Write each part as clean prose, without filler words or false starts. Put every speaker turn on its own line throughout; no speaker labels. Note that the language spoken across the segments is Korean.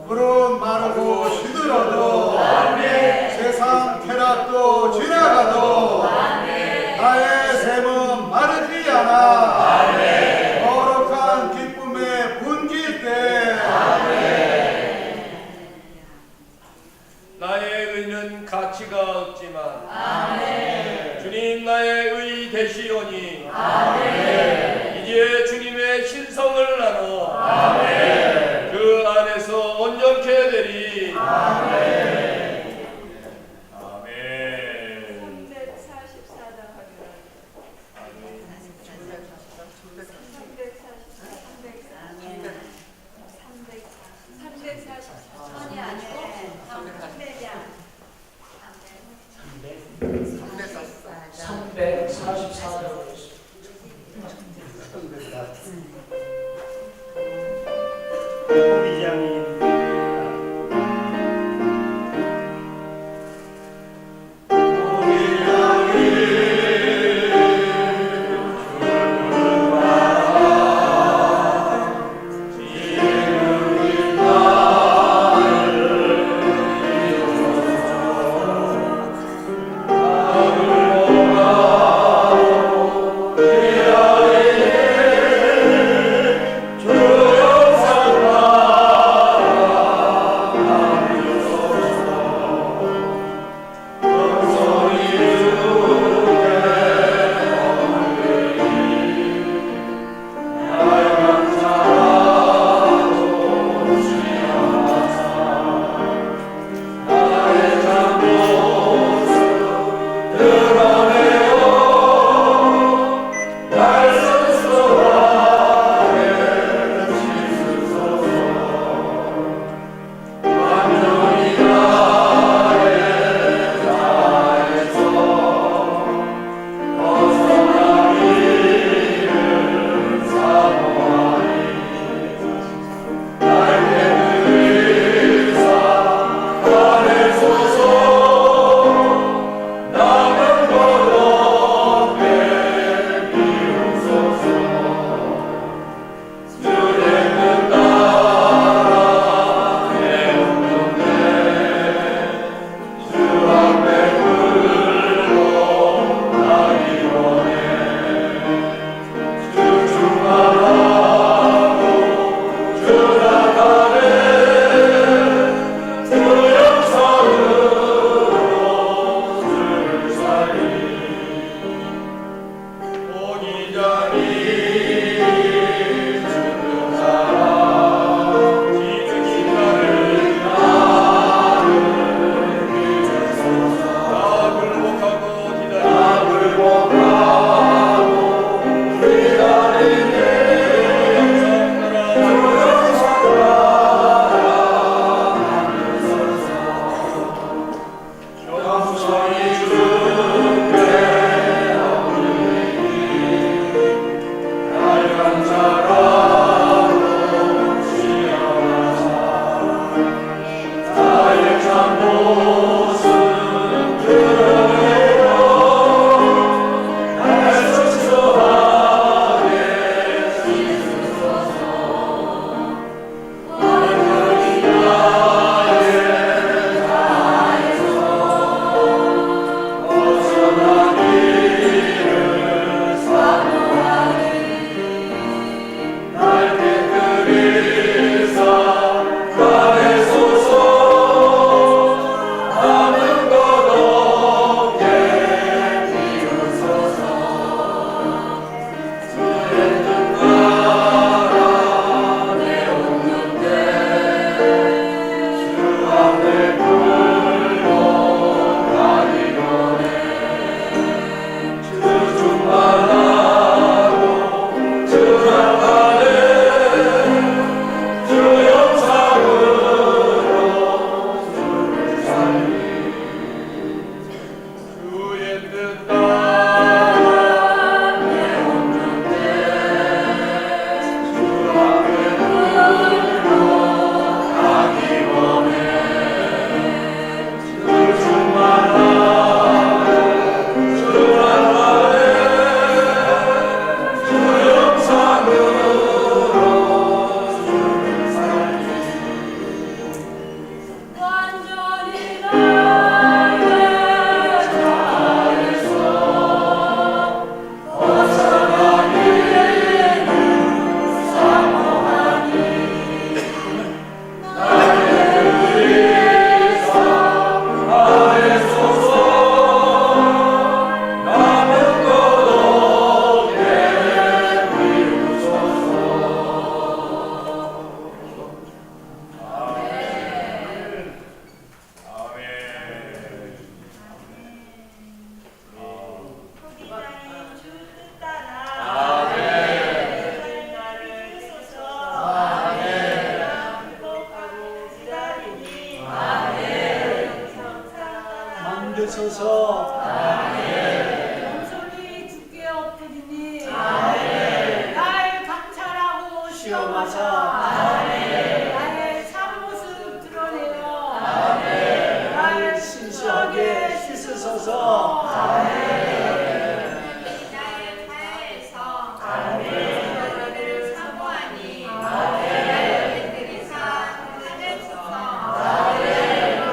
구름 마르고 시들어도 세상 쾌락도 지나가도 나의 샘은 마르지 않아 거룩한 기쁨에 분길 때
나의 의는 가치가 없지만 주님 나의 의 되시오니 이제 주님의 신성을 나눠 그 안에서 온전케 되리. 아멘.
344장 천이 아니고
344장.
조용상과
하사 나의 참모습 드러내어 나를 신수하게 씻으소서.
나의 발에서 너희를 사모하니 나의 들이사 하늘소서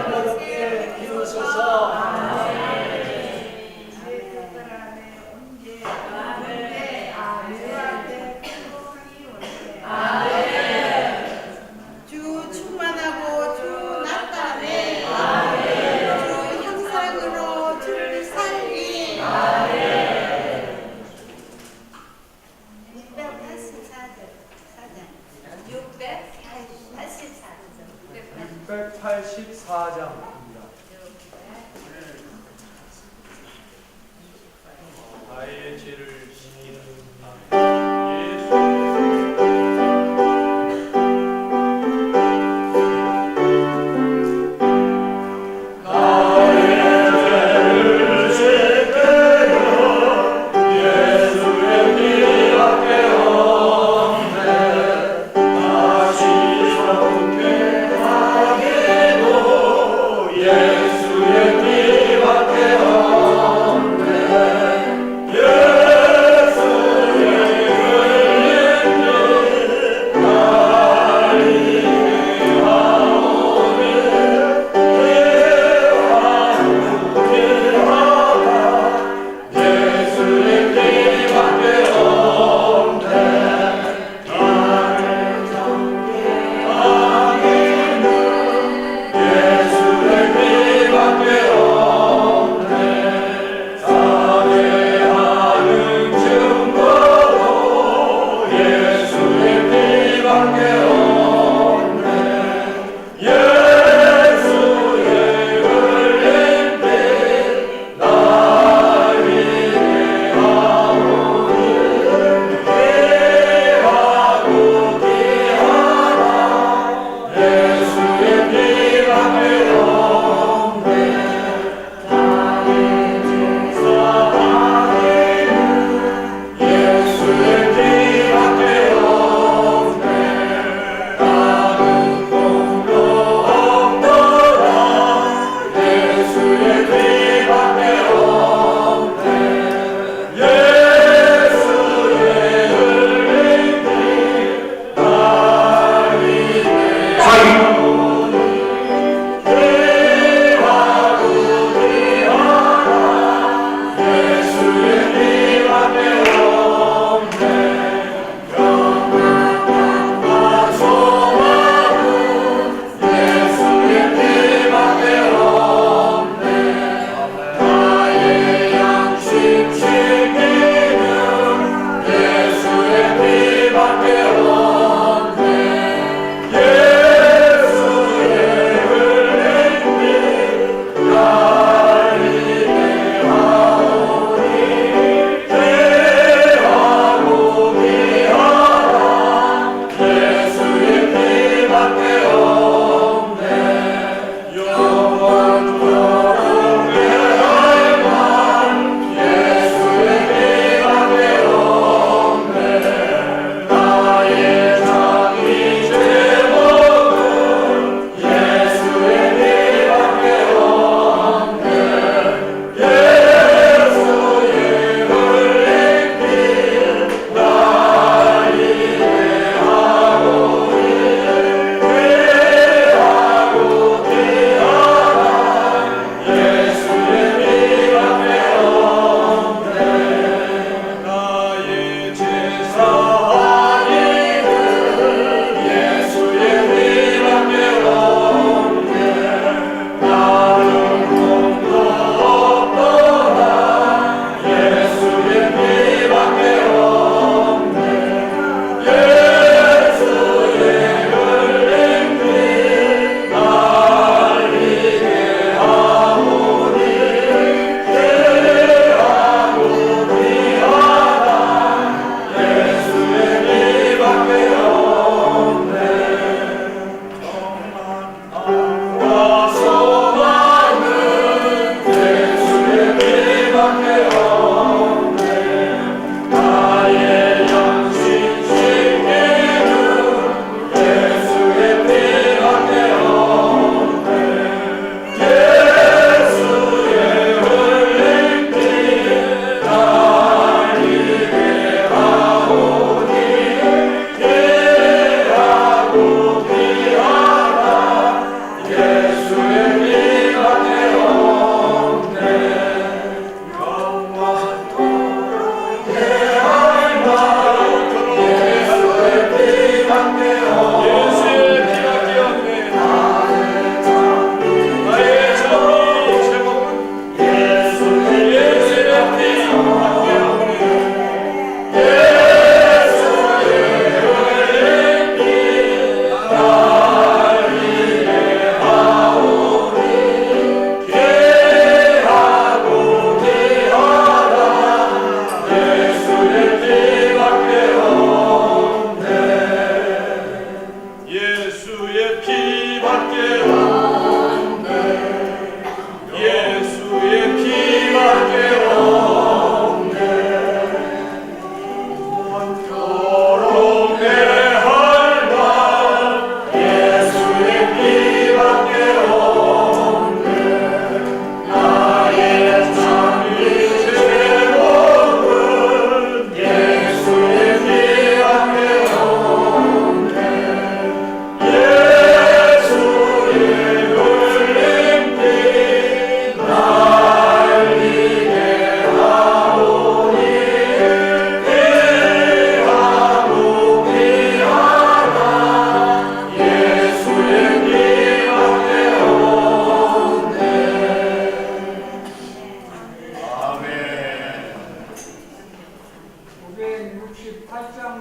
어렵게 비우소서.
주 충만하고 주 나타내 주 형상으로 주를 살리
684장입니다.
나의 죄를 지키는 예수.
예수의 피 앞에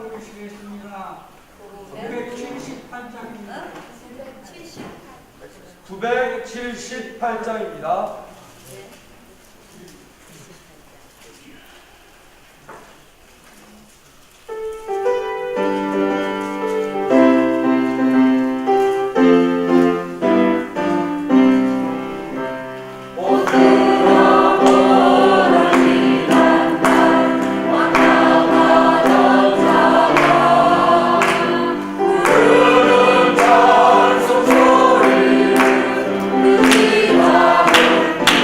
부르시겠습니다. 978장입니다.
978장입니다.
그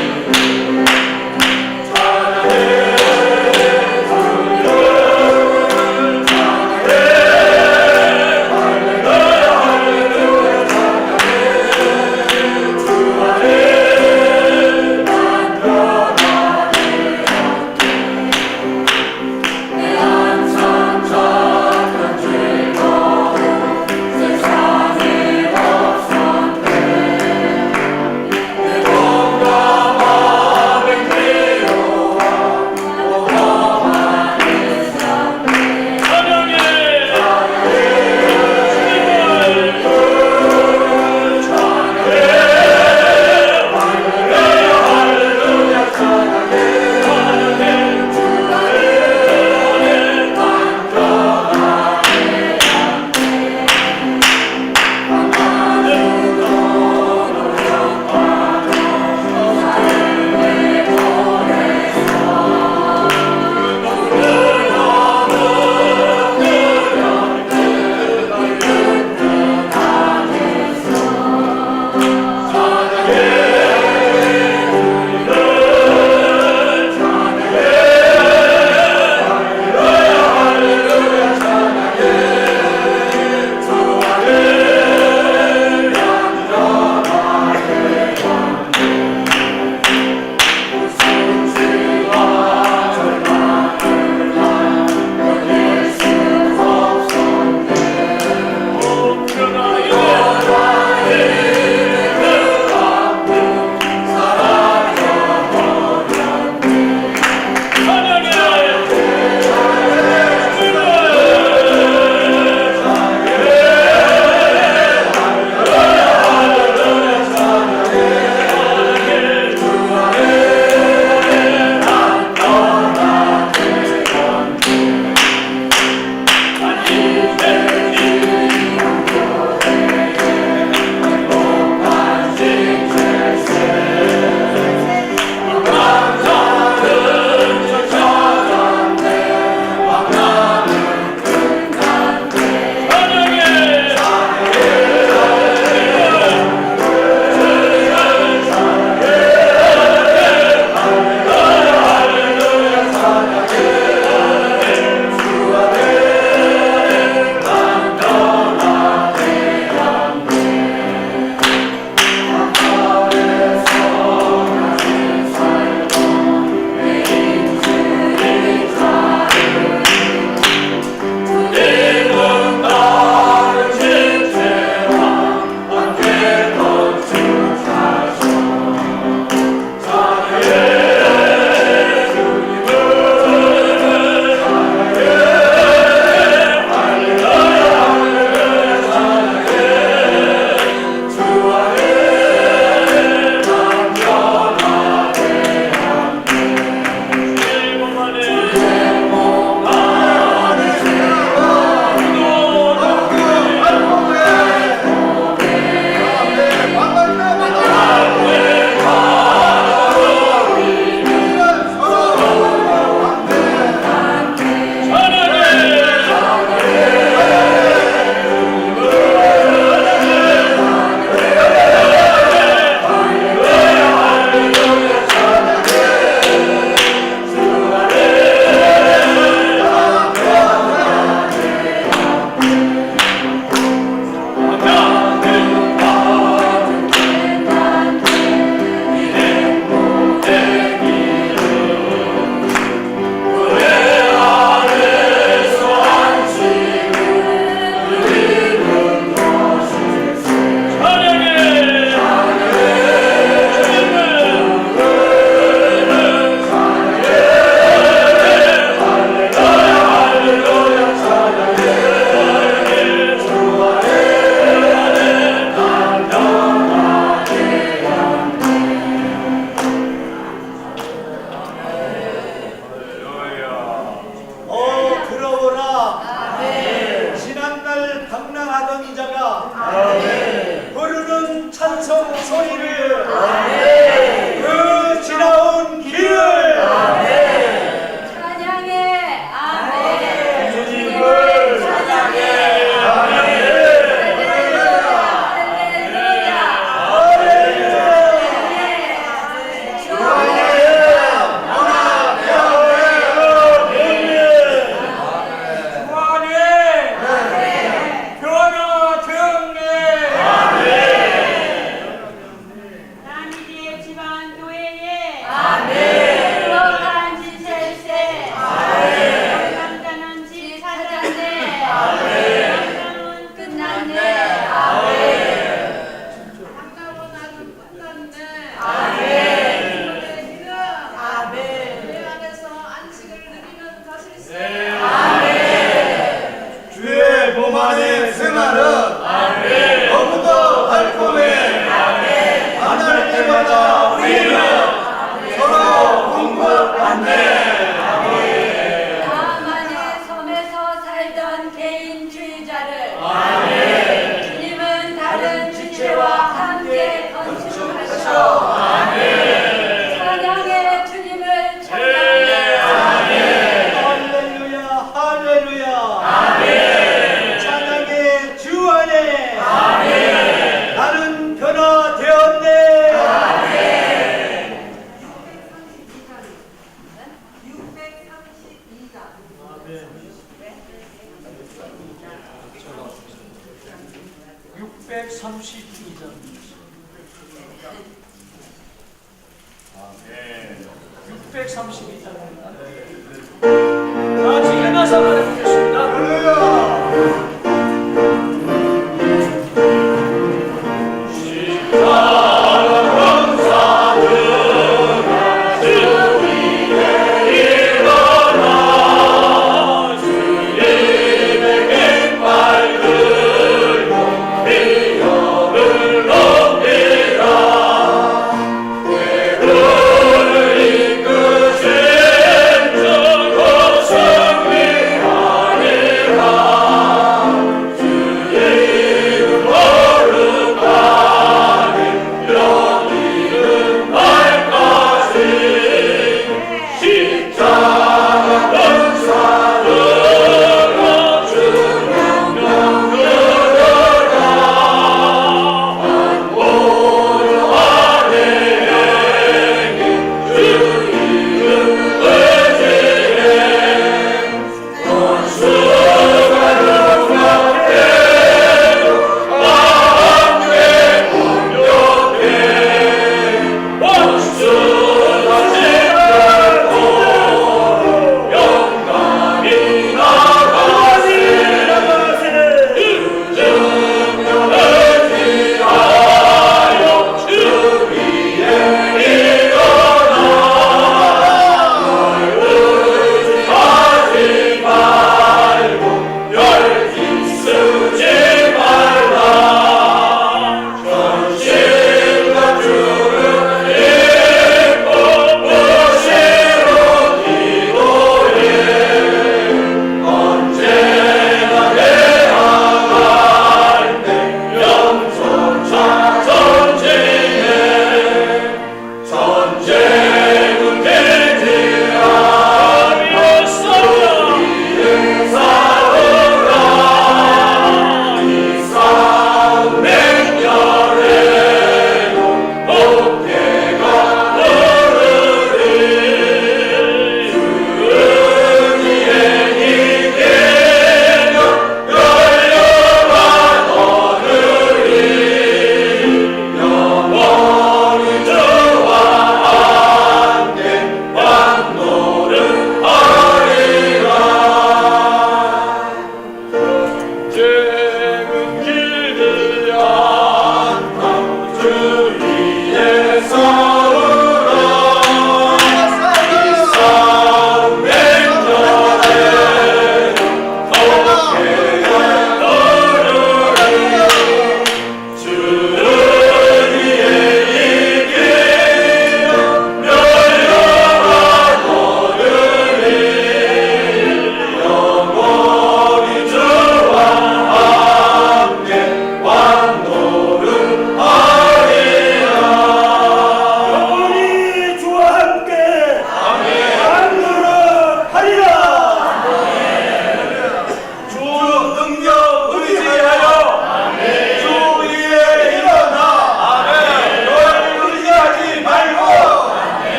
찬양하던 자가 부르는 찬송 소리를 그 지나온 길을
찬양해. 아멘.
주님을
찬양해.
남이의 집안 교회에
행복한 지sel세.
남자는 집 사장네 남자는
끝났네.
남자로 나는 끝났네 내 안에서 안식을 누리는 것일세
주의 몸 안의 생활은 너무도 달콤해. 만날 때마다 우리는 서로 공급받네.
나만의 섬에서 살던 개인주의자를 주님은 다른 지체와 함께 건축하셔. 찬양해. 주님을 찬양해.
할렐루야 할렐루야 찬양의 주 안에 나는 변화되었네. 632장 632장입니다. 자, 지금 일어나서 말해보겠습니다.
할렐루야.
그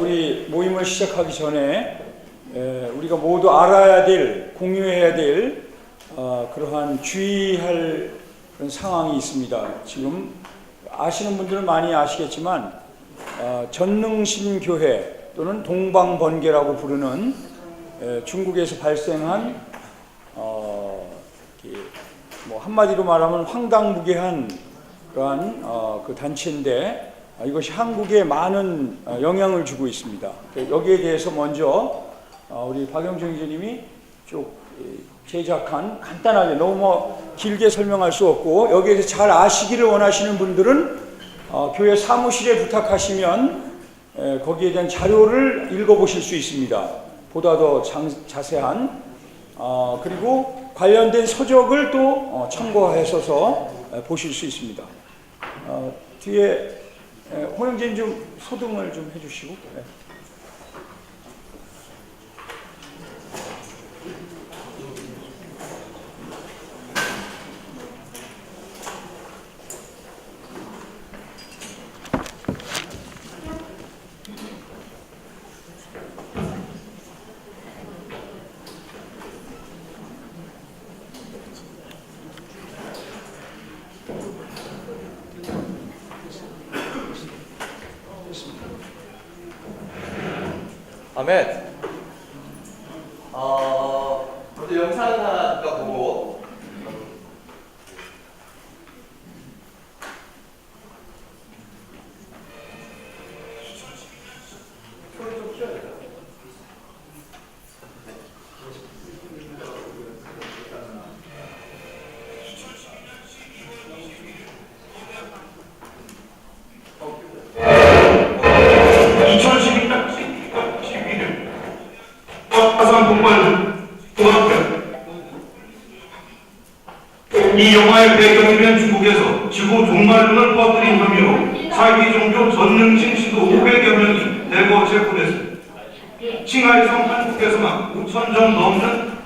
우리 모임을 시작하기 전에 우리가 모두 알아야 될, 공유해야 될 그러한 주의할 그런 상황이 있습니다. 지금 아시는 분들은 많이 아시겠지만 전능신 교회 또는 동방번개라고 부르는 중국에서 발생한 뭐 한마디로 말하면 황당무계한 그러한 그 단체인데 이것이 한국에 많은 영향을 주고 있습니다. 여기에 대해서 먼저 우리 박영정 기자님이 쭉 제작한 간단하게 너무 길게 설명할 수 없고 여기에 대해서 잘 아시기를 원하시는 분들은 교회 사무실에 부탁하시면 거기에 대한 자료를 읽어보실 수 있습니다. 보다 더 자세한 그리고 관련된 서적을 또 참고하셔서 보실 수 있습니다. 뒤에 홍영진 좀 소등을 좀 해주시고. 네.
아멘. 먼저 영상 하나 보고 소리 좀 키워야 돼요.
이 영화의 배경이면 중국에서 지구 종말론을 퍼뜨린 혐의로 사기 종교 전능신 신도 500여 명이 대거 체포됐습니다. 칭하이성 한국에서만 5,000점 넘는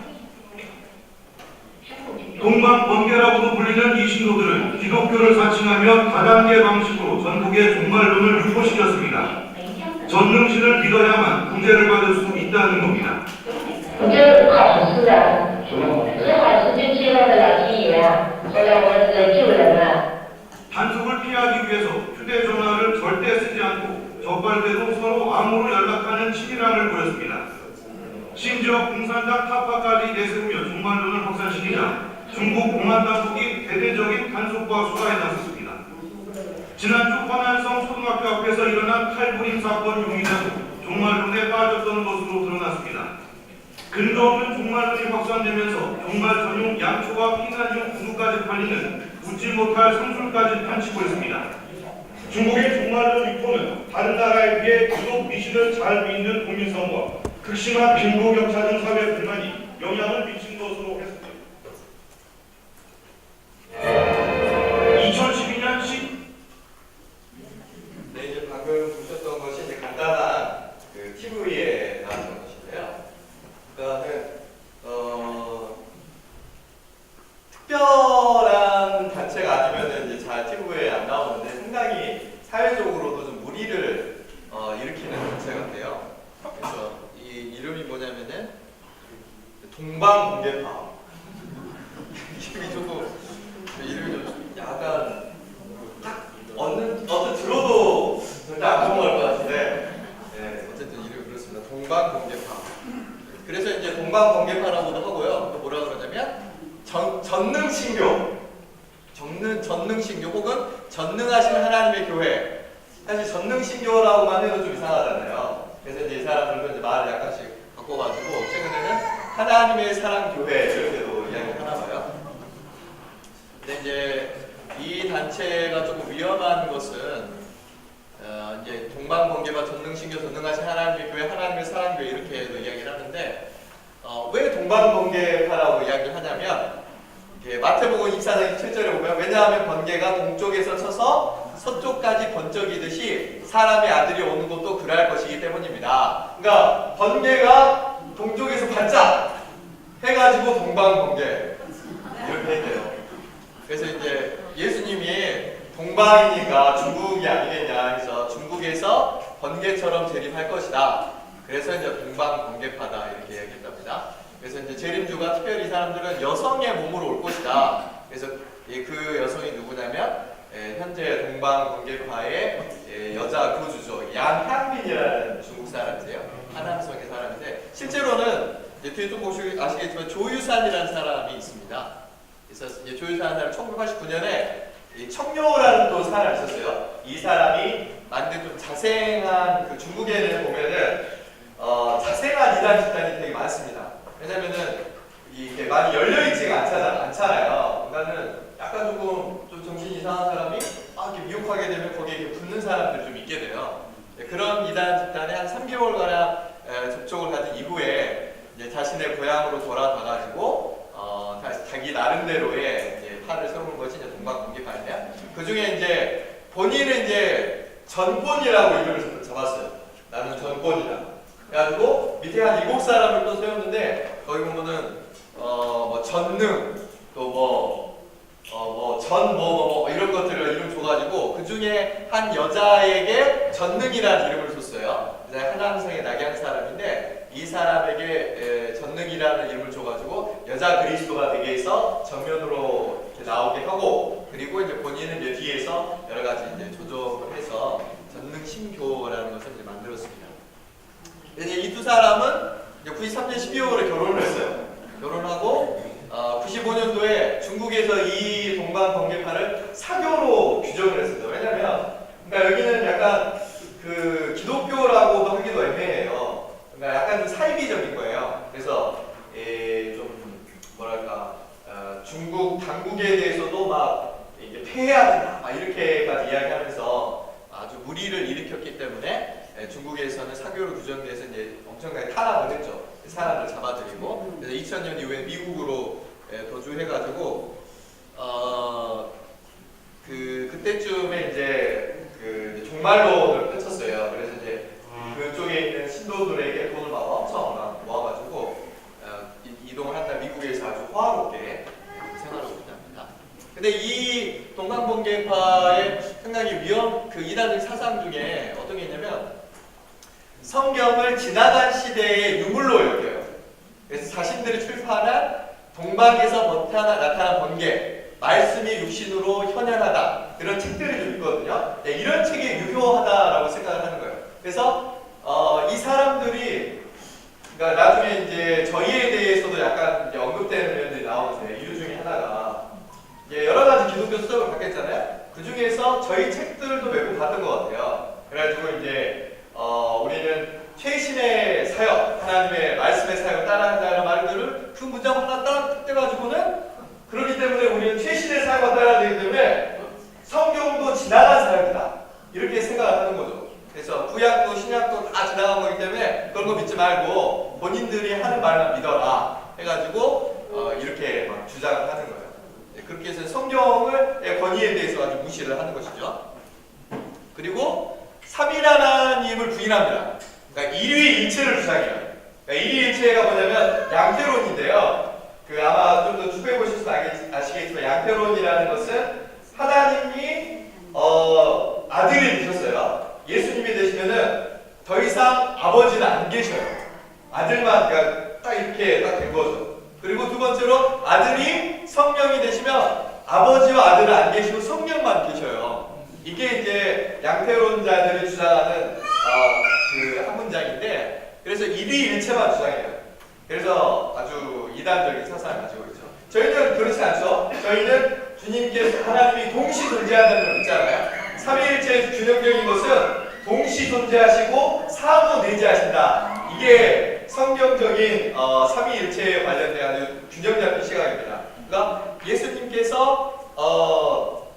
동방번개라고도 불리는 이 신도들은 기독교를 사칭하며 다단계 방식으로 전국의 종말론을 유포시켰습니다. 전능신을 믿어야만 구제를 받을 수 있다는 겁니다.
我觉得好事啊，最好是就接到的老天爷啊，说让我儿子救人了。
단속을 피하기 위해서 휴대전화를 절대 쓰지 않고 적발 때도 서로 암호로 연락하는 치밀함을 보였습니다. 심지어 공산당 타파까지 내세우며 종말론을 확산시키자 중국 공안당국이 대대적인 단속과 수사에 나섰습니다. 지난주 화난성 초등학교 앞에서 일어난 칼부림 사건 용의자도 종말론에 빠졌던 것으로 드러났습니다. 근거 없는 종말론이 확산되면서 종말 전용 양초와 피난용 구두까지 팔리는 웃지 못할 성술까지 펼치고 있습니다. 중국의 종말론 유포는 다른 나라에 비해 유독 미신을 잘 믿는 국민성과 극심한 빈부격차적 사회 불만이 영향을 미친 것으로 했습니다. 2012년 10
네, 이제 방금 보셨던 것이 이제 간단한 그 TV에 나왔던 것인데요. 그러니까는 특별한 단체가 아니면 장면은 이제 잘 TV에 안 나오는데 상당히 사회적으로도 좀 무리를 일으키는 단체 같아요. 그래서 이 이름이 뭐냐면은 동방공개파. 이름이 좀 약간 어떤 들어도 절대 안 넘어갈 것 같은데, 네, 어쨌든 이름이 그렇습니다. 동방공개파. 그래서 이제 동방공개파라고도 하고요. 또 뭐라 그러냐면 전능신교, 전능신교 혹은 전능하신 하나님의 교회. 사실 전능신교라고만 해도 좀 이상하잖아요. 그래서 이제 이 사람들도 이제 말을 약간씩 바꿔가지고 최근에는 하나님의 사랑 교회 이렇게도 이야기를 하나 봐요. 근데 이제 이 단체가 조금 위험한 것은 이제 동방번개와 전능신교, 전능하신 하나님의 교회, 하나님의 사랑교회 이렇게도 이야기를 하는데 왜 동방번개파라고 이야기를 하냐면 마태복음 24장 7절에 보면 왜냐하면 번개가 동쪽에서 쳐서 서쪽까지 번쩍이듯이 사람의 아들이 오는 것도 그러할 것이기 때문입니다. 그러니까 번개가 동쪽에서 반짝 해가지고 동방번개 이렇게 했대요. 그래서 이제 예수님이 동방이니까 중국이 아니겠냐 해서 중국에서 번개처럼 재림할 것이다. 그래서 이제 동방번개파다 이렇게 얘기했답니다. 그래서 이제 재림주가 특별히 이 사람들은 여성의 몸으로 올 것이다. 그래서 그 여성이 누구냐면 현재 동방번개파의 여자 교주죠. 양향민이라는 중국 사람이세요. 하남성의 사람인데 실제로는 뒤에 좀 아시겠지만 조유산이라는 사람이 있습니다. 그래서 이제 조유산이라는 사람이 1989년에 청료라는 또 사람이 있었어요. 이 사람이 만든 좀 자생한 그 중국에는 보면은 자생한 이단 집단이 되게 많습니다. 왜냐면은 이게 많이 열려있지가 않잖아요. 그러니까는 약간 조금 좀 정신이 이상한 사람이 이렇게 미혹하게 되면 거기에 이렇게 붙는 사람들이 좀 있게 돼요. 그런 이단 집단에 한 3개월가량 접촉을 가진 이후에 이제 자신의 고향으로 돌아가가지고 자기 나름대로의 이제 팔을 세우는 것이 이제 동방번개파인데요. 그 중에 이제 본인은 이제 전권이라고 이름을 잡았어요. 나는 전권이다. 그래가지고 밑에 한 7사람을 또 세웠는데 거기 보면은 뭐 전능 또 이런 것들을 이름 줘가지고 그 중에 한 여자에게 전능이라는 이름을 줬어요. 하남성의 낙양 사람인데 이 사람에게 전능이라는 이름을 줘가지고 여자 그리스도가 되게 해서 정면으로 이렇게 나오게 하고 그리고 이제 본인은 이제 뒤에서 여러 가지 이제 조정을 해서 전능신교라는 것을 이제 만들었습니다. 이제 이 두 사람은 이제 93년 12월에 결혼을 했어요. 결혼하고 95년도에 중국에서 이 동방번개파를 사교로 규정을 했습니다. 왜냐면 그러니까 여기는 약간 그 기독교라고도 하기도 애매해요. 그러니까 약간 좀 사이비적인 거예요. 그래서 좀 뭐랄까 중국 당국에 대해서도 막 이게 폐해야 된다 막 이렇게까지 이야기하면서 아주 무리를 일으켰기 때문에 중국에서는 사교로 규정돼서 이제 엄청나게 탄압을 했죠. 사람들 잡아들이고 그래서 2000년 이후에 미국으로 도주해가지고 그때쯤에 이제 그 종말론을 펼쳤어요. 그래서 이제 그쪽에 있는 신도들에게 돈을 막 엄청 막 모아가지고 이동을 한다. 미국에서 아주 호화롭게 생활하고 있답니다. 근데 이 동방번개파의 상당히 그 이단적 사상 중에 어떤 게 있냐면 성경을 지나간 시대의 유물로 여겨요. 그래서 자신들이 출판한 동방에서 나타난 번개, 말씀이 육신으로 현현하다 이런 책들이 좀 있거든요. 이런 책이 유효하다라고 생각을 하는 거예요. 그래서 이 사람들이 그러니까 나중에 이제 저희에 대해서도 약간 이제 언급되는 면들이 나오는데 이유 중에 하나가 이제 여러 가지 기독교 수업을 받겠잖아요. 그 중에서 저희 책들도 몇 번 받은 것 같아요. 그래가지고 이제 우리는 최신의 사역, 하나님의 말씀의 사역을 따라한다는 말들을 그 문장 하나 딱 떼가지고는 그렇기 때문에 우리는 최신의 사역을 따라야 되기 때문에 성경도 지나간 사역이다 이렇게 생각을 하는 거죠. 그래서 구약도 신약도 다 지나간 거기 때문에 그런 거 믿지 말고 본인들이 하는 말만 믿어라 해가지고 이렇게 막 주장을 하는 거예요. 그렇게 해서 성경의 권위에 대해서 아주 무시를 하는 것이죠. 그리고 삼위하나님을 부인합니다. 그러니까 일위일체를 주장해요. 그러니까 일위일체가 뭐냐면 양태론인데요. 아마 좀 더 추구해 보셔서 아시겠지만 양태론이라는 것은 하나님 3명만 계셔요. 이게 이제 양태론자들이 주장하는 그 한 문장인데, 그래서 일위일체만 주장해요. 그래서 아주 이단적인 사상을 가지고 있죠. 저희는 그렇지 않죠. 저희는 주님께서 하나님이 동시 존재한다는 걸 믿잖아요. 삼위일체의 균형적인 것은 동시 존재하시고 사후 내재하신다. 이게 성경적인 삼위일체에 관련된 아주 균형 잡힌 시각입니다. 그러니까 예수님께서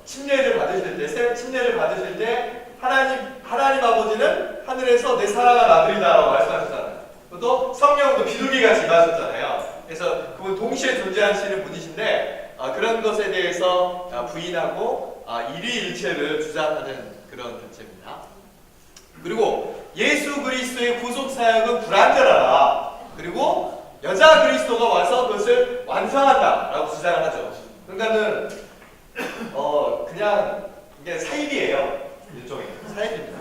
침례를 받으실 때 하나님 아버지는 하늘에서 내 사랑하는 아들이다라고 말씀하셨잖아요. 또 성령도 비둘기같이 임하셨잖아요. 그래서 그분 동시에 존재하시는 분이신데 그런 것에 대해서 부인하고 일위일체를 주장하는 그런 단체입니다. 그리고 예수 그리스도의 구속 사역은 불완전하다. 그리고 여자 그리스도가 와서 그것을 완성한다라고 주장을 하죠. 그러니까는 그냥 이게 사입이에요. 일종의 사입입니다.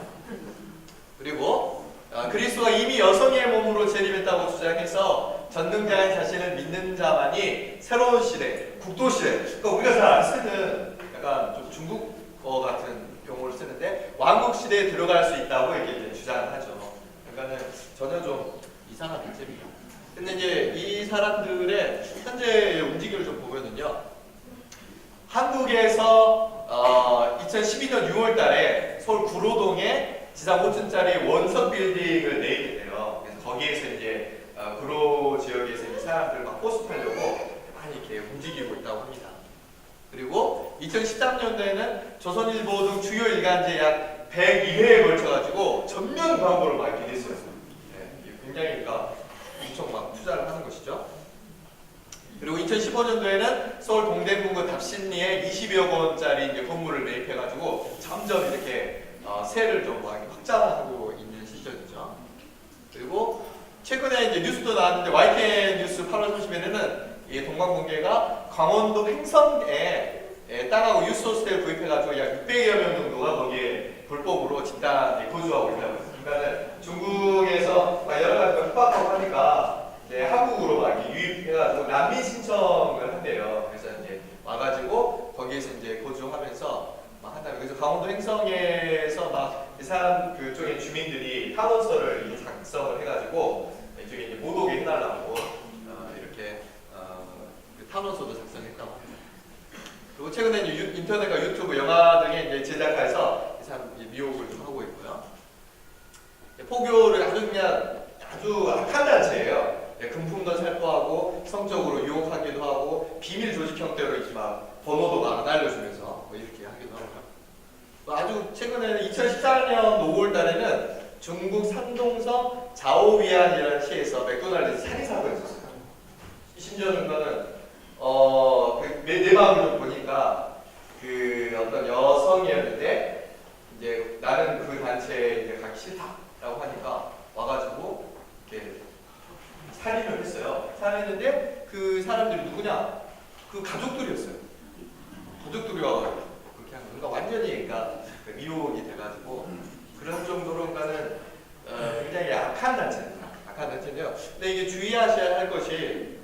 그리고 그리스도가 이미 여성의 몸으로 재림했다고 주장해서 전능자인 자신을 믿는 자만이 새로운 시대, 국도 시대. 그러니까 우리가 잘 안 쓰는 약간 좀 중국어 같은 용어를 쓰는데 왕국 시대에 들어갈 수 있다고 이렇게 주장을 하죠. 그러니까는 전혀 좀 이상한 문제입니다. 근데 이제 이 사람들의 현재의 움직임을 좀 보면은요, 한국에서 2012년 6월달에 서울 구로동에 지상 5층짜리 원석 빌딩을 내게 돼요. 그래서 거기에서 이제 구로 지역에서 이 사람들을 막 포섭하려고 많이 이렇게 움직이고 있다고 합니다. 그리고 2013년도에는 조선일보 등 주요 일간지 약 102회에 걸쳐가지고 전면 광고를 막 이렇게 냈어요. 네, 굉장히 그러니까 엄청 막 투자를 하는 것이죠. 그리고 2015년도에는 서울 동대문구 답신리에 20여 원짜리 이제 건물을 매입해가지고 점점 이렇게 세를 좀 확장하고 있는 시절이죠. 그리고 최근에 이제 뉴스도 나왔는데 YTN 뉴스 8월 30일에는 이 동방공개가 강원도 횡성에 땅하고 유스호스텔 구입해가지고 약 600여 명 정도가 거기에 불법으로 집단 거주하고 있다고 해요. 그러니까는 중국에서 여러 가지가 협박하고 하니까 이제 한국으로 막 유입해가지고 난민 신청을 한대요. 그래서 이제 와가지고 거기에서 이제 거주하면서 막 한다면, 그래서 강원도 횡성에서 막 이 사람 그쪽에 주민들이 탄원서를 이제 작성을 해가지고 이쪽에 이제 못 오게 해달라고 이렇게 그 탄원서도 작성했다고 합니다. 그리고 최근에 이제 인터넷과 유튜브, 영화 등의 이제 제작가에서 이 사람 미혹을 좀 하고 있고요. 포교를 아주 악한 단체예요. 금품도 살포하고 성적으로 유혹하기도 하고 비밀 조직 형태로 이렇게 막 번호도 막 안 알려주면서 뭐 이렇게 하기도 하고요. 아주 최근에는 2014년 5월달에는 중국 산동성 자오위안이라는 시에서 맥도날드 살인 사건이 있었어요. 심지어는 내 마음을 좀 보니까 그 어떤 여성이었는데 이제 나는 그 단체에 이제 가기 싫다라고 하니까 와가지고 이렇게 살인을 했어요. 살인했는데 그 사람들이 누구냐? 그 가족들이었어요. 가족들이 와가지고 그렇게 한 거니까 완전히 그러니까 미혹이 돼가지고 그런 정도로 그러니까는 굉장히 악한 단체입니다. 악한 단체인데요. 근데 이게 주의하셔야 할 것이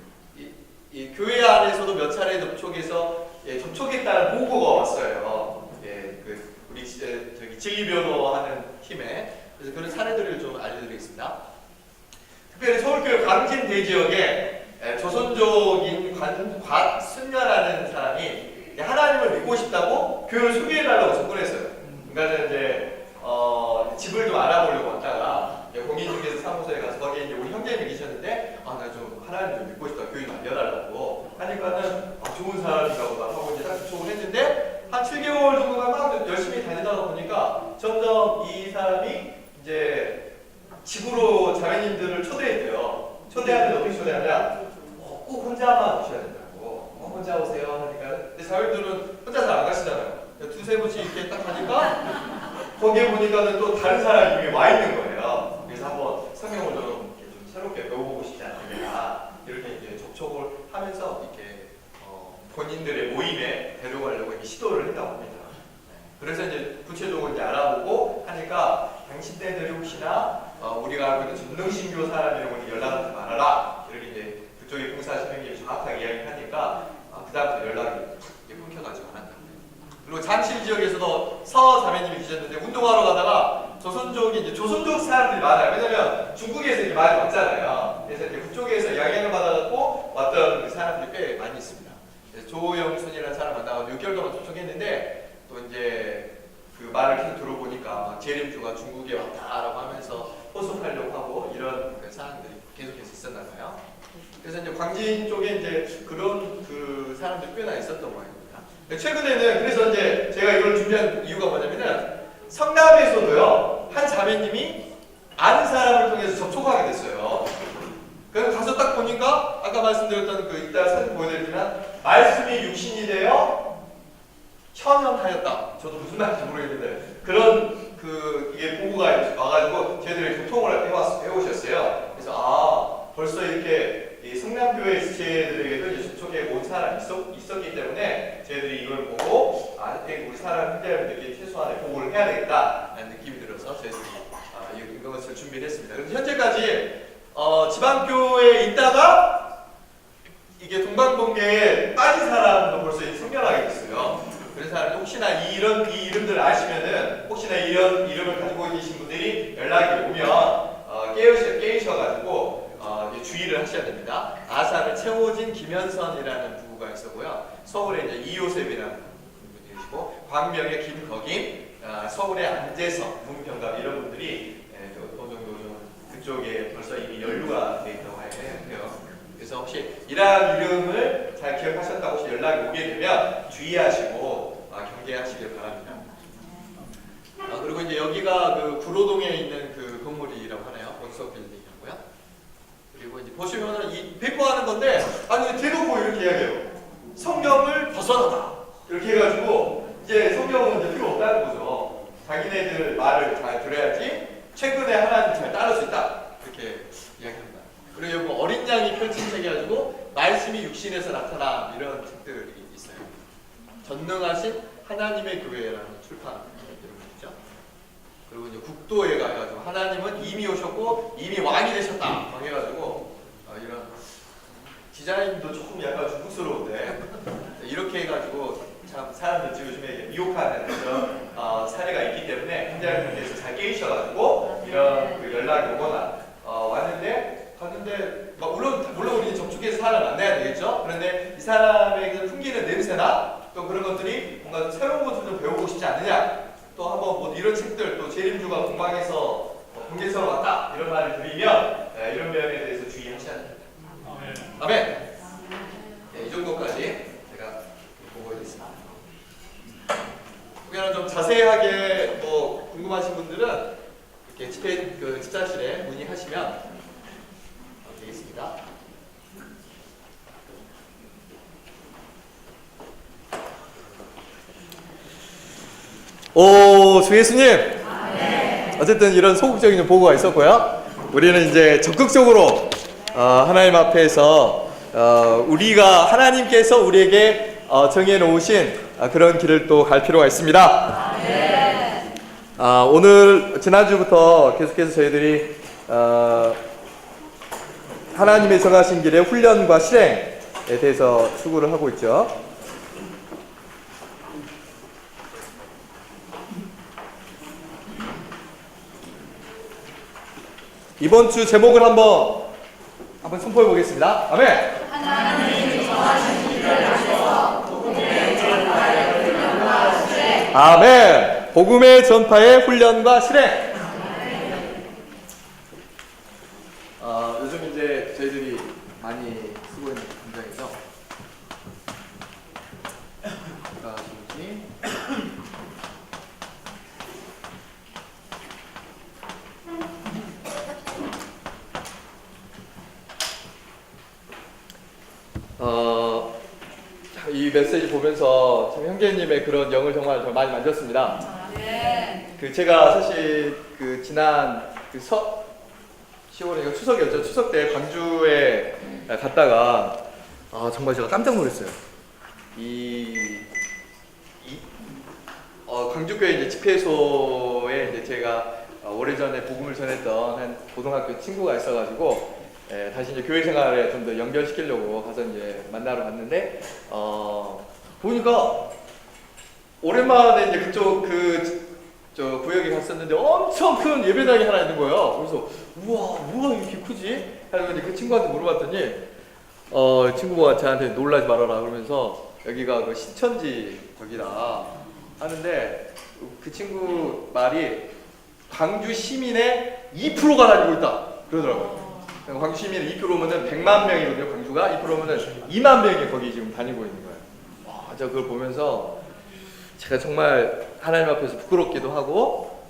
이 교회 안에서도 몇 차례 접촉해서 접촉했다는 보고가 왔어요. 우리 저기 진리변호하는 팀에. 그래서 그런 사례들을 좀 알려드리겠습니다. 특별히 서울교회 광진 대지역에 조선족인 곽순녀라는 사람이 하나님을 믿고 싶다고 교회를 소개해달라고 접근했어요. 그러니까 이제 집을 좀 알아보려고 왔다가 공인중개사 사무소에 가서 거기에 이제 우리 형제님이 계셨는데 나 좀 하나님 좀 믿고 싶다, 교회 좀 알려달라고 하니까는 좋은 사람인가 보다 하고 이제 딱 접촉을 했는데 한 7개월 정도가 막 열심히 다니다가 보니까 점점 이 사람이 이제 집으로 자매님들을 초대했대요. 초대하는데 어떻게 초대하냐? 꼭 혼자만 오셔야 된다고. 혼자 오세요 하니까. 근데 자매들은 혼자 잘 안 가시잖아요. 두세 분씩 이렇게 딱 가니까 거기에 보니까는 또 다른 사람이 위에 와 있는 거예요. 그래서 한번 성경을 좀 새롭게 배워보고 싶지 않느냐 이렇게 이제 접촉을 하면서 이렇게 본인들의 모임에 데려가려고 이렇게 시도를 했다고 합니다. 그래서 이제 구체적으로 이제 알아보고 하니까 당신 때들이 혹시나 우리가 알고 있는 전능신교 사람이라고 연락하지 말아라 이렇게 이제 그쪽에 봉사하시는 게 정확하게 이야기하니까 그 다음부터 연락이 끊겨가지고 안 한다. 그리고 잠실 지역에서도 서 자매님이 계셨는데 운동하러 가다가 조선족이 이제 조선족 사람들이 많아요. 왜냐면 중국에서 이렇게 많이 왔잖아요. 그래서 이제 그쪽에서 영향을 받아갖고 왔던 그 사람들이 꽤 많이 있습니다. 그래서 조영순이라는 사람 만나가지고 6개월 동안 접촉했는데 또 이제 그 말을 계속 들어보니까 재림주가 중국에 왔다라고 하면서 호소하려고 하고 이런 그 사람들이 계속해서 있었나 봐요. 그래서 이제 광진 쪽에 이제 그런 그 사람들이 꽤나 있었던 모양입니다. 최근에는 그래서 이제 제가 이걸 준비한 이유가 뭐냐면은 성남에서도요 한 자매님이 아는 사람을 통해서 접촉하게 됐어요. 그래서 가서 딱 보니까 아까 말씀드렸던 그 이따 사진 보여드리지만 말씀이 육신이 되어 현현하였다. 저도 무슨 말인지 모르겠는데 그런 그 이게 보고가 와가지고 저희들이 교통을 해오셨어요. 그래서 아 벌써 이렇게 이 성남교회 지체들에게도 이제 접촉해 온 사람이 있었기 때문에 저희들이 이걸 보고 아 우리 사람 형제들에게 최소한의 보고를 해야 되겠다라는 느낌이 들어서 저희들이 이것을 준비를 했습니다. 그래서 현재까지 지방교회에 있다가 이게 동방번개에 빠진 사람도 벌써 생겨나게 됐어요. 그래서 혹시나 이 이름들을 아시면은 혹시나 이런 이름을 가지고 계신 분들이 연락이 오면 깨우셔가지고 주의를 하셔야 됩니다. 아산을 최호진 김현선이라는 부부가 있었고요. 서울에 이제 이요셉이라는 분이 계시고 광명의 김거김, 서울의 안재석, 문평갑 이런 분들이 어느 정도 좀 그쪽에 벌써 이미 연루가 돼 있다고 해요. 그래서 혹시 이러한 이름을 잘 기억하셨다고 혹시 연락이 오게 되면 주의하시고 경계하시길 바랍니다. 그리고 이제 여기가 그 구로동에 있는 그 건물이라고 하네요. 원석 빌딩이라고요. 그리고 이제 보시면은 이 배포하는 건데 아니 대놓고 이렇게 이야기해요. 성경을 벗어나다 이렇게 해가지고 이제 성경은 이제 필요 없다는 거죠. 자기네들 말을 잘 들어야지 최근에 하나님 잘 따를 수 있다 이렇게 이야기합니다. 그리고 뭐 어린 양이 펼친 책이 가지고 말씀이 육신에서 나타나 이런 책들이 있어요. 전능하신 하나님의 교회라는 출판 이런 거죠. 그리고 이제 국도에 가가지고 하나님은 이미 오셨고 이미 왕이 되셨다 막 해가지고 이런 디자인도 조금 약간 중국스러운데 이렇게 해가지고 참 사람들 요즘에 미혹하는 그런 사례가 있기 때문에 현장에 대해서 잘 깨우셔가지고 이런 그 연락이 오거나 왔는데 갔는데 물론 우리 접촉해서 사람을 만나야 되겠죠. 그런데 이 사람에게 풍기는 냄새나 또 그런 것들이 뭔가 새로운 것을 좀 배우고 싶지 않느냐. 또 한번 뭐 이런 책들 또 재림주가 공방에서 공개서로 왔다 이런 말을 드리면 이런 면에 대해서 주의하셔야 됩니다. 아멘. 네, 이 정도까지 제가 보고드렸습니다. 혹여나 좀 자세하게 뭐 궁금하신 분들은 이렇게 집사실에 문의하시면 되겠습니다. 오, 주 예수님. 어쨌든 이런 소극적인 보고가 있었고요. 우리는 이제 적극적으로 하나님 앞에서 우리가 하나님께서 우리에게 정해 놓으신 그런 길을 또 갈 필요가 있습니다. 오늘 지난주부터 계속해서 저희들이 하나님의 정하신 길의 훈련과 실행에 대해서 추구를 하고 있죠. 이번 주 제목을 한번 선포해 보겠습니다. 아멘.
하나님이 정하신 길을 아셔서 복음의 전파의 훈련과 실행.
아멘. 복음의 전파의 훈련과 실행. 요즘 이제 저희들이 많이 쓰고 있는 문장이죠. 이 메시지 보면서 참 형제님의 그런 영을 정말 많이 만졌습니다. 그 제가 사실 그 지난 10월에 추석이었죠. 추석 때 광주에 갔다가 정말 제가 깜짝 놀랐어요. 광주교회 이제 집회소에 이제 제가 오래전에 복음을 전했던 한 고등학교 친구가 있어가지고 다시 이제 교회 생활에 좀 더 연결시키려고 가서 이제 만나러 갔는데 보니까 오랜만에 이제 그쪽 저 구역에 갔었는데 엄청 큰 예배당이 하나 있는 거예요. 그래서 우와 뭐가 이렇게 크지? 하면서 이제 그 친구한테 물어봤더니 친구가 저한테 놀라지 말아라 그러면서 여기가 그 신천지 저기다 하는데 그 친구 말이 광주 시민의 2%가 다니고 있다 그러더라고요. 광주 시민의 2%면은 100만 명이거든요. 광주가 2%면은 2만 명이 거기 지금 다니고 있는 거예요. 와, 제가 그걸 보면서 제가 정말 하나님 앞에서 부끄럽기도 하고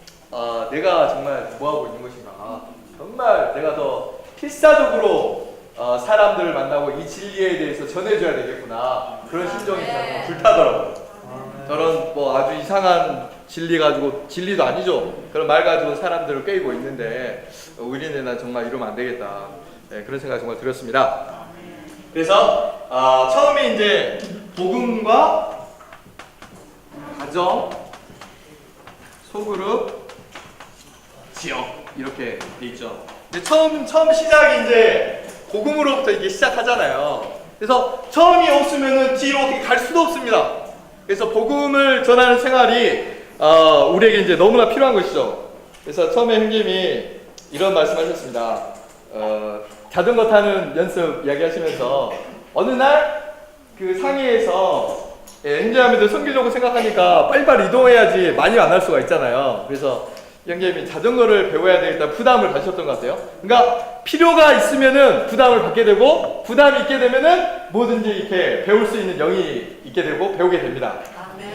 내가 정말 뭐하고 있는 것인가, 정말 내가 더 필사적으로 사람들을 만나고 이 진리에 대해서 전해줘야 되겠구나, 그런 심정이 정말 불타더라고요. 저런 뭐 아주 이상한 진리 가지고, 진리도 아니죠, 그런 말 가지고 사람들을 꿰고 있는데 우리는 난 정말 이러면 안 되겠다, 네, 그런 생각이 정말 들었습니다. 그래서 처음에 이제 복음과 가정, 소그룹, 지역 이렇게 돼 있죠. 근데 처음 시작이 이제 복음으로부터 이게 시작하잖아요. 그래서 처음이 없으면은 뒤로 어떻게 갈 수도 없습니다. 그래서 복음을 전하는 생활이 우리에게 이제 너무나 필요한 것이죠. 그래서 처음에 형님이 이런 말씀하셨습니다. 자전거 타는 연습 이야기하시면서 어느 날 그 상해에서 형제자매들 섬기려고 생각하니까 빨리빨리 이동해야지 많이 안 할 수가 있잖아요. 그래서 형제님이 자전거를 배워야 되겠다 부담을 가지셨던 것 같아요. 그러니까 필요가 있으면은 부담을 받게 되고, 부담이 있게 되면은 뭐든지 이렇게 배울 수 있는 영이 있게 되고 배우게 됩니다.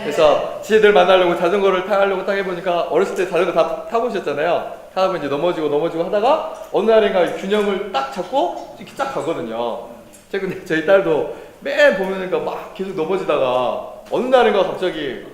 그래서 지혜들 만나려고 자전거를 타려고 딱 해보니까 어렸을 때 자전거 다 타보셨잖아요. 타보면 이제 넘어지고 하다가 어느 날인가 균형을 딱 잡고 이렇게 딱 가거든요. 최근에 저희 딸도 맨 보면은 막 계속 넘어지다가 어느 날인가 갑자기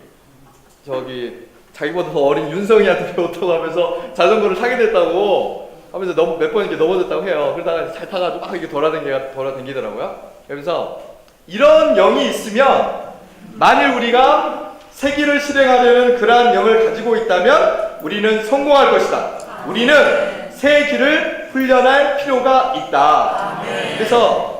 저기 자기보다 더 어린 윤성이한테 배웠다고 하면서 자전거를 타게 됐다고 하면서 몇 번 이렇게 넘어졌다고 해요. 그러다가 잘 타가지고 막 이렇게 돌아다니더라고요. 그래서 이런 영이 있으면, 만일 우리가 새 길을 실행하려는 그러한 영을 가지고 있다면 우리는 성공할 것이다. 우리는 새 길을 훈련할 필요가 있다. 그래서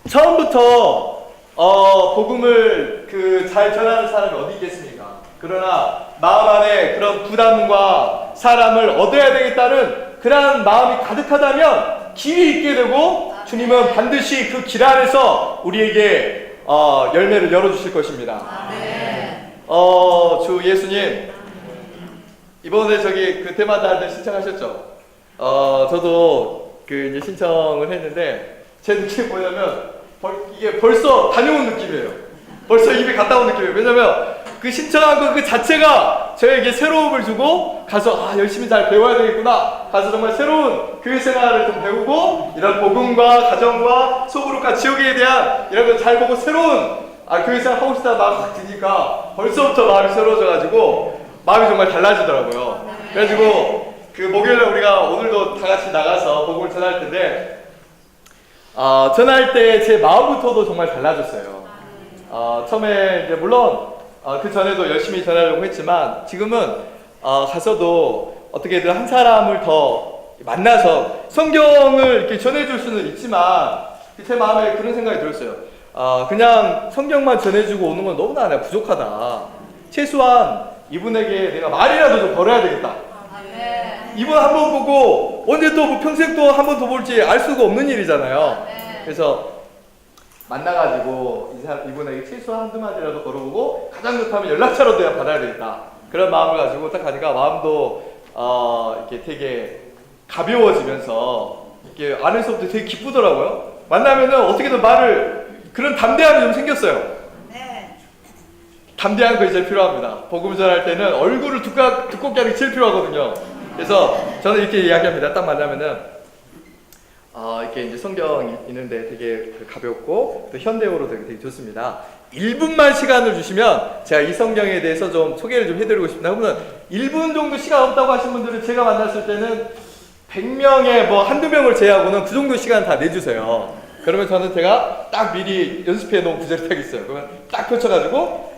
처음부터 복음을 잘 전하는 사람이 어디 있겠습니까? 그러나 마음 안에 그런 부담과 사람을 얻어야 되겠다는 그러한 마음이 가득하다면 길이 있게 되고, 주님은 반드시 그 길 안에서 우리에게 열매를 열어주실 것입니다. 주 예수님, 이번에 저기 그 테마다들 신청하셨죠? 저도 이제 신청을 했는데 제 느낌이 뭐냐면 이게 벌써 다녀온 느낌이에요. 벌써 입에 갔다 온 느낌이에요. 왜냐면 그 신청한 거 그 자체가 저에게 새로움을 주고, 가서 열심히 잘 배워야 되겠구나, 가서 정말 새로운 교회 생활을 좀 배우고, 이런 복음과 가정과 소그룹과 지역에 대한 이런 걸 잘 보고 새로운 교회 생활 하고 싶다는 마음이 확 드니까 벌써부터 마음이 새로워져가지고 마음이 정말 달라지더라고요. 그래가지고 그 목요일날 우리가 오늘도 다 같이 나가서 복음을 전할 텐데, 전할 때 제 마음부터도 정말 달라졌어요. 처음에 이제 물론 그 전에도 열심히 전하려고 했지만, 지금은 가서도 어떻게든 한 사람을 더 만나서 성경을 이렇게 전해줄 수는 있지만, 제 마음에 그런 생각이 들었어요. 그냥 성경만 전해주고 오는 건 너무나 내가 부족하다. 최소한 이분에게 내가 말이라도 좀 걸어야 되겠다. 이분 한 번 보고 언제 또 평생 또 한 번 더 볼지 알 수가 없는 일이잖아요. 그래서 만나가지고 이분에게 최소한 한두 마디라도 걸어보고, 가장 좋다면 연락처라도 내가 받아야 되겠다, 그런 마음을 가지고 딱 가니까 마음도 이렇게 되게 가벼워지면서 이렇게 안에서부터 되게 기쁘더라고요. 만나면은 어떻게든 그런 담대함이 좀 생겼어요. 담대한 것이 제일 필요합니다. 복음 전할 때는 얼굴을 두껍게 하는 게 제일 필요하거든요. 그래서 저는 이렇게 이야기합니다. 딱 만나면은 이렇게 이제 성경 있는데 되게 가볍고 또 현대어로 되게 좋습니다. 1분만 시간을 주시면 제가 이 성경에 대해서 좀 소개를 좀 해드리고 싶습니다. 그러면 1분 정도 시간 없다고 하신 분들은 제가 만났을 때는 100명에 뭐 한두 명을 제외하고는 그 정도 시간 다 내주세요. 그러면 저는 제가 딱 미리 연습해 놓은 구절이 딱 있어요. 그러면 딱 펼쳐가지고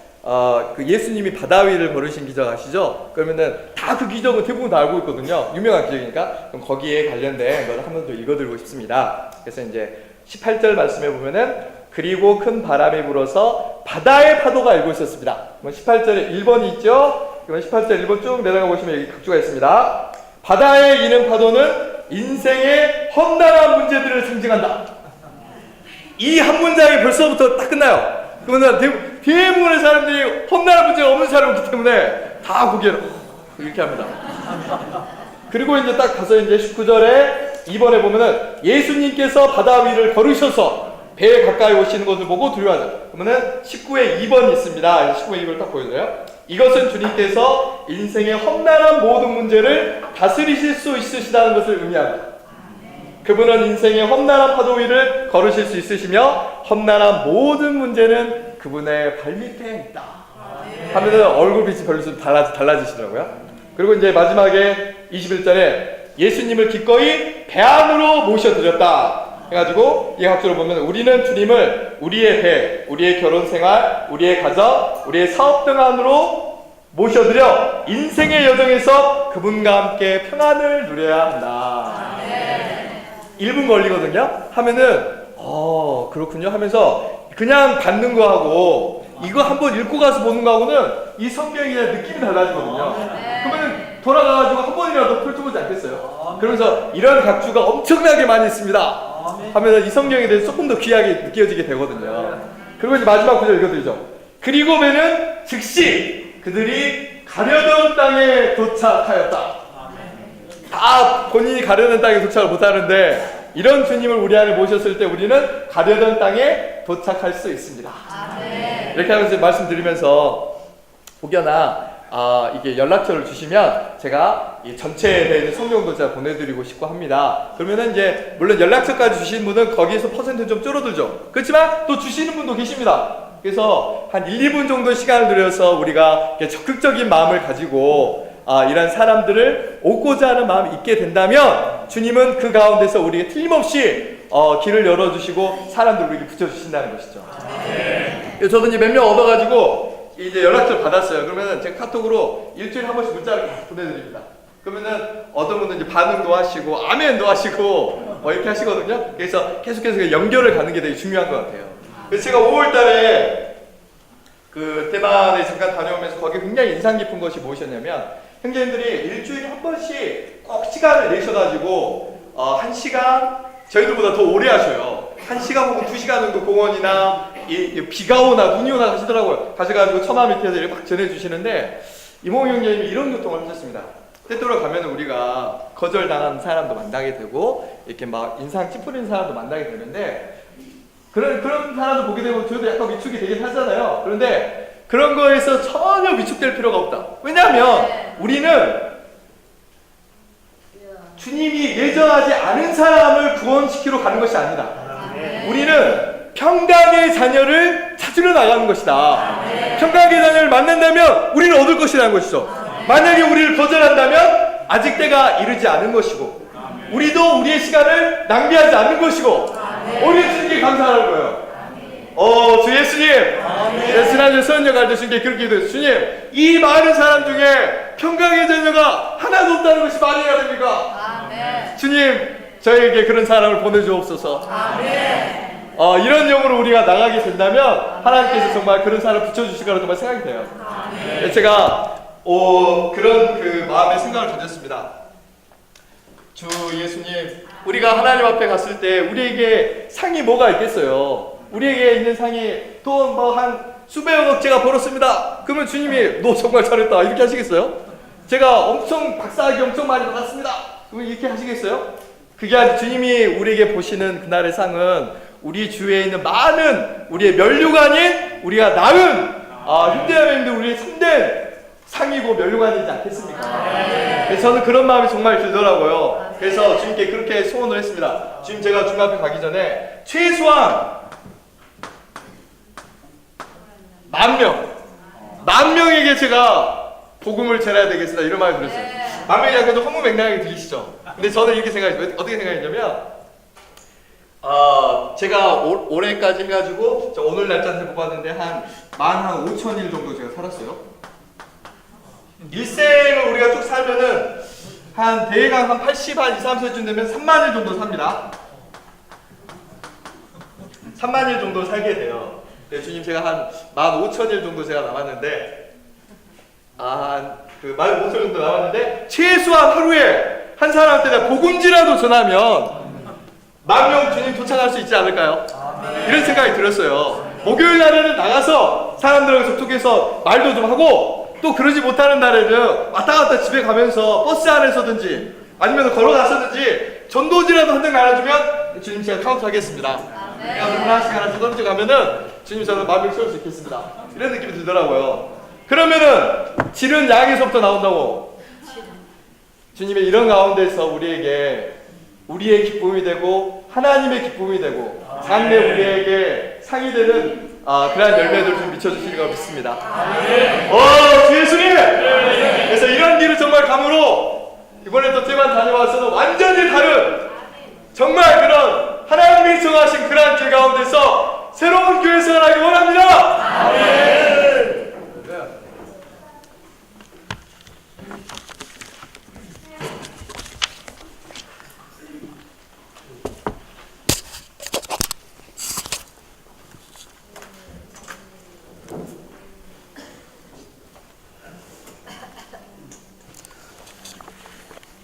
그 예수님이 바다 위를 걸으신 기적 아시죠? 그러면은 다 그 기적은 대부분 다 알고 있거든요. 유명한 기적이니까. 그럼 거기에 관련된 걸 한 번 더 읽어드리고 싶습니다. 그래서 이제 18절 말씀해 보면은 그리고 큰 바람이 불어서 바다의 파도가 일고 있었습니다. 18절에 1번이 있죠? 그러면 18절 1번 쭉 내려가 보시면 여기 각주가 있습니다. 바다에 이는 파도는 인생의 험난한 문제들을 상징한다. 이 한 문장이 벌써부터 딱 끝나요. 그러면 대부분의 사람들이 험난한 문제가 없는 사람이기 때문에 다 고개를 이렇게 합니다. 그리고 이제 딱 가서 이제 19절에 2번에 보면은 예수님께서 바다 위를 걸으셔서 배에 가까이 오시는 것을 보고 두려워하죠. 그러면은 19에 2번이 있습니다. 19에 2번을 딱 보여줘요. 이것은 주님께서 인생의 험난한 모든 문제를 다스리실 수 있으시다는 것을 의미합니다. 그분은 인생의 험난한 파도 위를 걸으실 수 있으시며 험난한 모든 문제는 그분의 발밑에 있다 하면은 얼굴빛이 별로 좀 달라지시더라고요. 그리고 이제 마지막에 21절에 예수님을 기꺼이 배 안으로 모셔드렸다 해가지고 이 각주를 보면 우리는 주님을 우리의 배, 우리의 결혼생활, 우리의 가정, 우리의 사업 등 안으로 모셔드려 인생의 여정에서 그분과 함께 평안을 누려야 한다. 1분 걸리거든요. 하면은 그렇군요 하면서 그냥 받는 거하고 이거 한번 읽고 가서 보는 거하고는 이 성경의 느낌이 달라지거든요. 그러면 돌아가가지고 한 번이라도 펼쳐보지 않겠어요? 그러면서 이런 각주가 엄청나게 많이 있습니다 하면서 이 성경에 대해서 조금 더 귀하게 느껴지게 되거든요. 그리고 이제 마지막 구절 읽어드리죠. 그리고 배는 즉시 그들이 가려던 땅에 도착하였다. 다 본인이 가려던 땅에 도착을 못하는데 이런 주님을 우리 안에 모셨을 때 우리는 가려던 땅에 도착할 수 있습니다. 이렇게 하면서 말씀드리면서 혹여나 이게 연락처를 주시면 제가 이 전체에 대한 성경도 제가 보내드리고 싶고 합니다. 그러면은 이제 물론 연락처까지 주시는 분은 거기에서 퍼센트 좀 줄어들죠. 그렇지만 또 주시는 분도 계십니다. 그래서 한 1, 2분 정도 시간을 들여서 우리가 적극적인 마음을 가지고 이런 사람들을 얻고자 하는 마음이 있게 된다면 주님은 그 가운데서 우리에게 틀림없이 길을 열어주시고 사람들을 우리에게 붙여주신다는 것이죠. 저도 이제 몇 명 얻어가지고 이제 연락처를 받았어요. 그러면은 제가 카톡으로 일주일에 한 번씩 문자를 계속 보내드립니다. 그러면은 어떤 분은 이제 반응도 하시고 아멘도 하시고 이렇게 하시거든요. 그래서 계속해서 연결을 가는 게 되게 중요한 것 같아요. 그래서 제가 5월달에 그 대만에 잠깐 다녀오면서 거기 굉장히 인상 깊은 것이 무엇이었냐면 형제님들이 일주일에 한 번씩 꼭 시간을 내셔가지고 1시간 저희들보다 더 오래 하셔요. 1시간 혹은 2시간 정도 공원이나 비가 오나 눈이 오나 하시더라고요. 가셔가지고 처마 밑에서 이렇게 막 전해주시는데 이모 형제님이 이런 교통을 하셨습니다. 때때로 가면 우리가 거절당한 사람도 만나게 되고 이렇게 막 인상 찌푸리는 사람도 만나게 되는데 그런 사람도 보게 되면 저도 약간 위축이 되긴 하잖아요. 그런데 그런 거에서 전혀 위축될 필요가 없다. 왜냐하면 우리는 주님이 예정하지 않은 사람을 구원시키러 가는 것이 아니다. 우리는 평강의 자녀를 찾으러 나가는 것이다. 평강의 자녀를 만난다면 우리는 얻을 것이라는 것이죠. 만약에 우리를 거절한다면 아직 때가 이르지 않은 것이고 우리도 우리의 시간을 낭비하지 않는 것이고 우리 주님께 감사하는 거예요. 주 예수님, 지난주 선녀 갈 때 주님께 그렇게 기도했어요. 주님, 이 많은 사람 중에 평강의 자녀가 하나도 없다는 것이 말이 됩니까? 주님, 저에게 그런 사람을 보내주옵소서. 이런 영으로 우리가 나가게 된다면 하나님께서 정말 그런 사람을 붙여주실 거라고 정말 생각이 돼요. 제가 그런 그 마음의 생각을 가졌습니다. 주 예수님, 우리가 하나님 앞에 갔을 때 우리에게 상이 뭐가 있겠어요? 우리에게 있는 상이 돈 뭐 한 수백억 제가 벌었습니다. 그러면 주님이 너 정말 잘했다 이렇게 하시겠어요? 제가 엄청 박사학위 엄청 많이 받았습니다. 그러면 이렇게 하시겠어요? 그게 아니라 주님이 우리에게 보시는 그날의 상은 우리 주위에 있는 많은 우리의 면류가 아닌 우리가 낳은 현대하나님도 우리의 참된 상이고 면류관이지 않겠습니까? 그래서 저는 그런 마음이 정말 들더라고요. 그래서 주님께 그렇게 소원을 했습니다. 주님, 제가 주님 앞에 가기 전에 최소한 10,000명에게 제가 복음을 전해야 되겠습니다. 이런 말을 들었어요. 10,000명이 약간 좀 허무맹랑하게 들리시죠? 근데 저는 이렇게 생각했어요. 어떻게 생각했냐면 제가 올해까지 해가지고 오늘 날짜를 뽑았는데 한 15,000일 정도 제가 살았어요. 일생을 우리가 쭉 살면은 한 대강 한 80, 한 2, 3세쯤 되면 30,000일 정도 삽니다. 3만 일 정도 살게 돼요. 네, 주님 제가 한 15,000일 정도 제가 남았는데 그 15,000일 정도 남았는데 최소한 하루에 한 사람한테 내가 복음지라도 전하면 10,000명 주님 도착할 수 있지 않을까요? 이런 생각이 들었어요. 목요일 날에는 나가서 사람들하고 접촉해서 말도 좀 하고 또 그러지 못하는 날에는 왔다 갔다 집에 가면서 버스 안에서든지 아니면 걸어갔었든지 전도지라도 한 장 나눠주면 주님 제가 카운트하겠습니다. 내가 하나씩 하나씩 던져가면은 주님 저는 마음을 채울 수 있겠습니다. 이런 느낌이 들더라고요. 그러면은 질은 양에서부터 나온다고. 주님의 이런 가운데서 우리에게 우리의 기쁨이 되고 하나님의 기쁨이 되고 장래 우리에게 상이 되는 그러한 열매들을 좀 비춰주시리라고 믿습니다. 주 예수님! 그래서 이런 길을 정말 감으로 이번에 또 제만 다녀와서도 완전히 다른 정말 그런 하나님이 정하신 그러한 길 가운데서 새로운 교회 생활하기 원합니다. 아멘.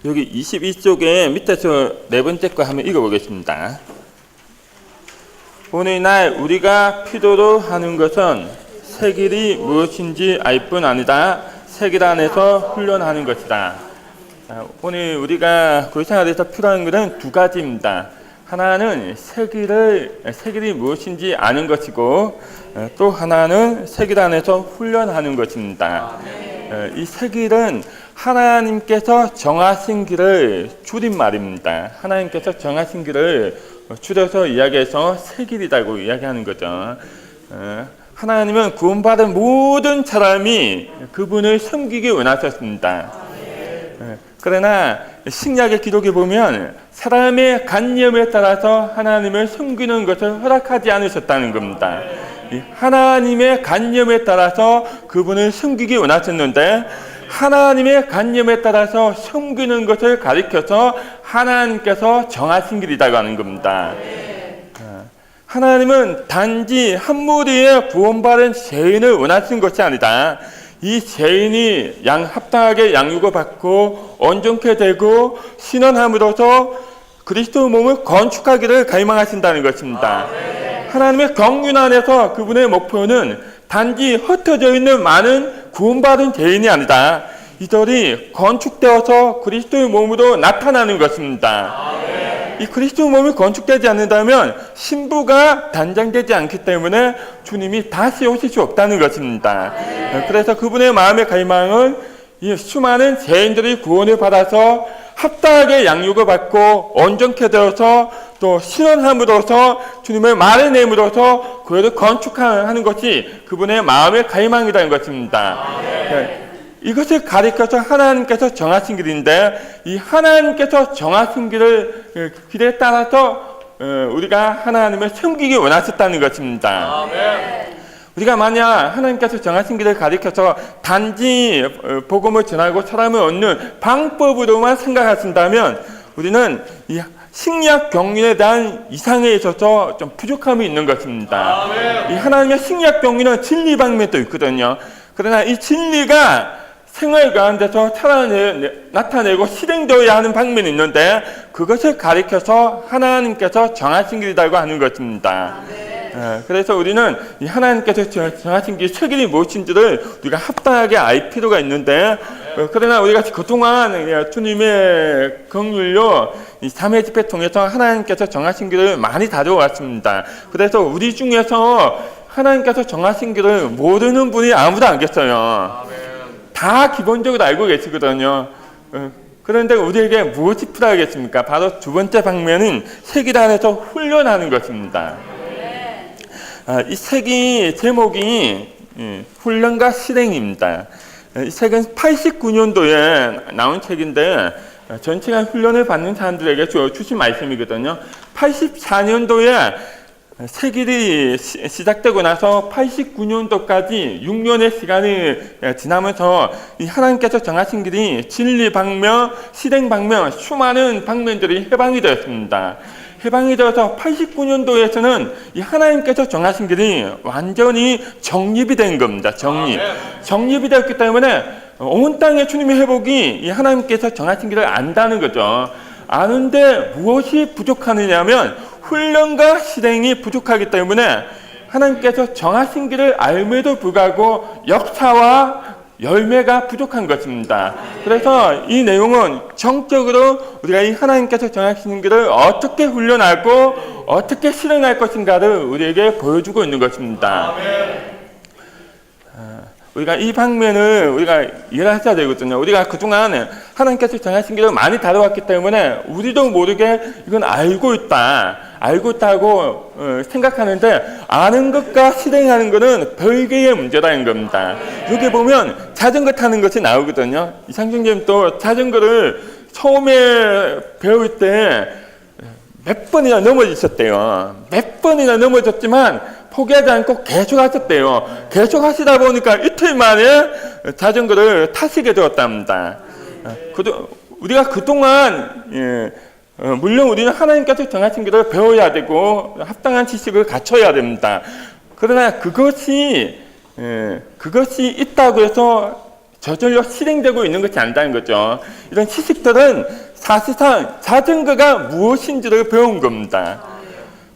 여기 22쪽에 밑에서 네 번째 거 한번 읽어보겠습니다. 오늘날 우리가 필요로 하는 것은 새 길이 무엇인지 알 뿐 아니라 새 길 안에서 훈련하는 것이다. 오늘 우리가 교회생활에서 필요한 것은 두 가지입니다. 하나는 새 길이 무엇인지 아는 것이고 또 하나는 새 길 안에서 훈련하는 것입니다. 이 새 길은 하나님께서 정하신 길을 줄인 말입니다. 하나님께서 정하신 길을 줄여서 이야기해서 새 길이라고 이야기하는 거죠. 하나님은 구원받은 모든 사람이 그분을 섬기기 원하셨습니다. 그러나 신약의 기록에 보면 사람의 관념에 따라서 하나님을 섬기는 것을 허락하지 않으셨다는 겁니다. 하나님의 관념에 따라서 그분을 섬기기 원하셨는데 하나님의 관념에 따라서 섬기는 것을 가리켜서 하나님께서 정하신 길이라고 하는 겁니다. 하나님은 단지 한 무리의 구원받은 죄인을 원하신 것이 아니다. 이 죄인이 합당하게 양육을 받고 온전케 되고 신원함으로써 그리스도 몸을 건축하기를 갈망하신다는 것입니다. 하나님의 경륜 안에서 그분의 목표는 단지 흩어져 있는 많은 구원받은 죄인이 아니다. 이들이 건축되어서 그리스도의 몸으로 나타나는 것입니다. 이 그리스도 몸이 건축되지 않는다면 신부가 단장되지 않기 때문에 주님이 다시 오실 수 없다는 것입니다. 그래서 그분의 마음의 갈망은 이 수많은 죄인들이 구원을 받아서 합당하게 양육을 받고 온전케 되어서 또 신원함으로써 주님의 말을 내므로써 교회를 건축하는 것이 그분의 마음의 갈망이라는 것입니다. 이것을 가리켜서 하나님께서 정하신 길인데 이 하나님께서 정하신 길에 따라서 우리가 하나님을 섬기기 원하셨다는 것입니다. 우리가 만약 하나님께서 정하신 길을 가리켜서 단지 복음을 전하고 사람을 얻는 방법으로만 생각하신다면 우리는 이 신약 경륜에 대한 이상에 있어서 좀 부족함이 있는 것입니다. 이 하나님의 신약 경륜은 진리 방면도 있거든요. 그러나 이 진리가 생활 가운데서 나타내고 실행되어야 하는 방면이 있는데 그것을 가리켜서 하나님께서 정하신 길이라고 하는 것입니다. 그래서 우리는 이 하나님께서 정하신 길, 새 길이 무엇인지를 우리가 합당하게 알 필요가 있는데 그러나 우리가 그동안 주님의 긍휼로 이 3회 집회 통해서 하나님께서 정하신 길을 많이 다뤄왔습니다. 그래서 우리 중에서 하나님께서 정하신 길을 모르는 분이 아무도 안 계세요. 다 기본적으로 알고 계시거든요. 그런데 우리에게 무엇이 필요하겠습니까? 바로 두 번째 방면은 새 길 안에서 훈련하는 것입니다. 이 책이 제목이 훈련과 실행입니다. 이 책은 89년도에 나온 책인데 전체가 훈련을 받는 사람들에게 주신 말씀이거든요. 84년도에 새 길이 시작되고 나서 89년도까지 6년의 시간이 지나면서 이 하나님께서 정하신 길이 진리 방면, 실행 방면, 수많은 방면들이 해방이 되었습니다. 해방이 되어서 89년도에서는 이 하나님께서 정하신 길이 완전히 정립이 된 겁니다. 정립이 되었기 때문에 온 땅의 주님의 회복이 이 하나님께서 정하신 길을 안다는 거죠. 아는데 무엇이 부족하느냐면 훈련과 실행이 부족하기 때문에 하나님께서 정하신 길을 알매도 불구하고 역사와 열매가 부족한 것입니다. 그래서 이 내용은 정적으로 우리가 이 하나님께서 정하시는 길을 어떻게 훈련하고 어떻게 실행할 것인가를 우리에게 보여주고 있는 것입니다. 우리가 이 방면을 우리가 이해하셔야 되거든요. 우리가 그동안 하나님께서 정하신 길을 많이 다뤄왔기 때문에 우리도 모르게 이건 알고 있다고 생각하는데 아는 것과 실행하는 것은 별개의 문제라는 겁니다. 여기 보면 자전거 타는 것이 나오거든요. 이상중님도 자전거를 처음에 배울 때 몇 번이나 넘어지셨대요. 몇 번이나 넘어졌지만 포기하지 않고 계속 하셨대요. 계속 하시다 보니까 이틀 만에 자전거를 타시게 되었답니다. 우리가 그동안 물론 우리는 하나님께서 정하신 길을 배워야 되고 합당한 지식을 갖춰야 됩니다. 그러나 그것이 있다고 해서 저절로 실행되고 있는 것이 아니라는 거죠. 이런 지식들은 사실상 자전거가 무엇인지를 배운 겁니다.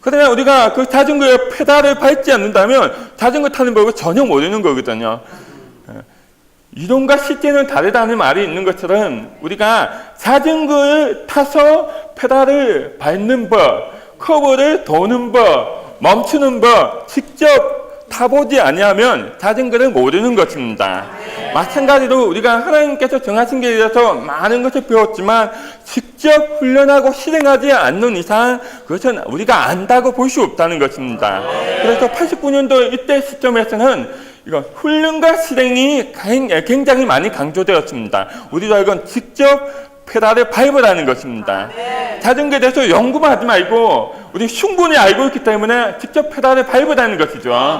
그러나 우리가 그 자전거의 페달을 밟지 않는다면 자전거 타는 법을 전혀 모르는 거거든요. 이론과 실제는 다르다는 말이 있는 것처럼 우리가 자전거를 타서 페달을 밟는 법, 커브를 도는 법, 멈추는 법 직접 타보지 아니하면 자전거를 모르는 것입니다. 마찬가지로 우리가 하나님께서 정하신 길에 대해서 많은 것을 배웠지만 직접 훈련하고 실행하지 않는 이상 그것은 우리가 안다고 볼 수 없다는 것입니다. 그래서 89년도 이때 시점에서는 이거 훈련과 실행이 굉장히 많이 강조되었습니다. 우리도 이건 직접 페달을 밟으라는 것입니다. 자전거에 대해서 연구만 하지 말고 우리 충분히 알고 있기 때문에 직접 페달을 밟으라는 것이죠.